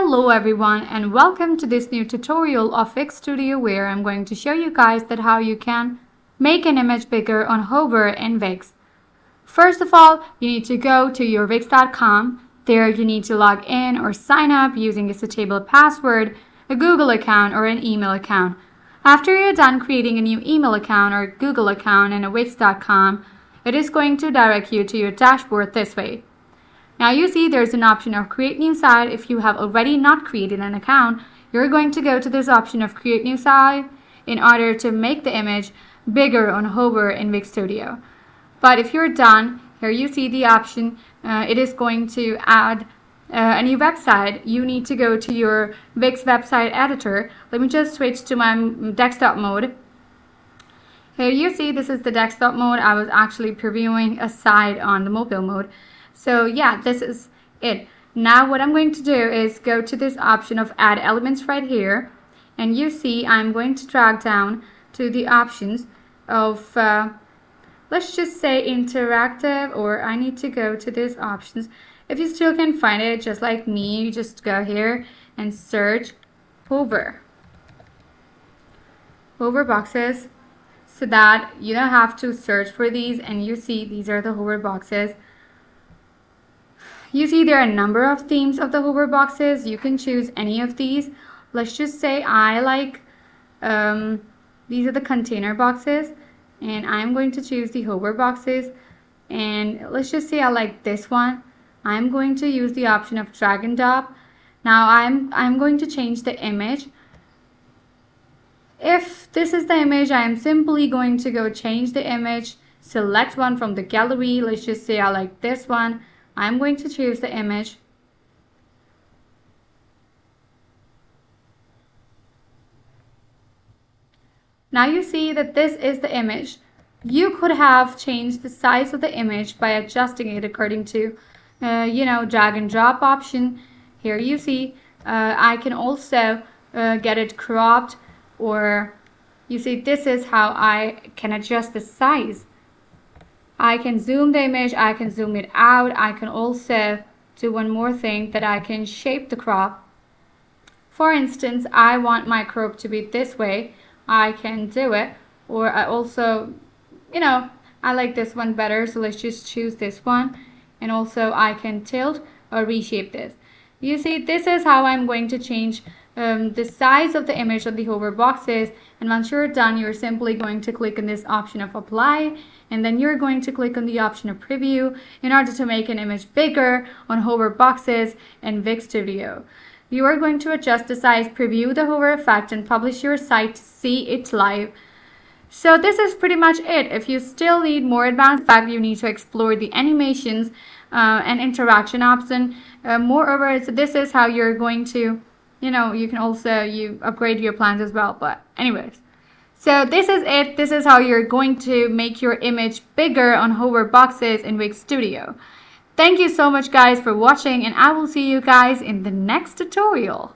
Hello everyone and welcome to this new tutorial of Wix Studio where I'm going to show you guys that how you can make an image bigger on Hover in Wix. First of all, you need to go to your Wix.com. There you need to log in or sign up using a suitable password, a Google account or an email account. After you're done creating a new email account or Google account in a Wix.com, it is going to direct you to your dashboard this way. Now you see there's an option of create new site. If you have already not created an account, you're going to go to this option of create new site in order to make the image bigger on Hover in Wix Studio. But if you're done, here you see the option, it is going to add a new website. You need to go to your Wix website editor. Let me just switch to my desktop mode. Here you see this is the desktop mode. I was actually previewing a site on the mobile mode. So yeah, this is it. Now what I'm going to do is go to this option of add elements right here, and you see I'm going to drag down to the options of let's just say interactive, or I need to go to these options. If you still can find it just like me, you just go here and search hover boxes, so that you don't have to search for these, and you see these are the hover boxes. You see there are a number of themes of the hover boxes. You can choose any of these. Let's just say I like these are the container boxes, and I'm going to choose the hover boxes. And let's just say I like this one. I'm going to use the option of drag and drop. Now I'm going to change the image. If this is the image, I am simply going to go change the image, select one from the gallery. Let's just say I like this one. I'm going to choose the image. Now you see that this is the image. You could have changed the size of the image by adjusting it according to drag and drop option. Here you see I can also get it cropped, or you see this is how I can adjust the size. I can zoom the image, I can zoom it out. I can also do one more thing, that I can shape the crop. For instance, I want my crop to be this way. I can do it. Or I also, I like this one better, so let's just choose this one. And also I can tilt or reshape this. You see, this is how I'm going to change the size of the image of the hover boxes. And once you're done, you're simply going to click on this option of apply, and then you're going to click on the option of preview in order to make an image bigger on hover boxes in Wix Studio. You are going to adjust the size, preview the hover effect, and publish your site to see it live. So this is pretty much it. If you still need more advanced effect, you need to explore the animations and interaction option. Moreover, so this is how you're going to, you can also upgrade your plans as well. But anyways, so this is it. This is how you're going to make your image bigger on hover boxes in Wix Studio. Thank you so much guys for watching, and I will see you guys in the next tutorial.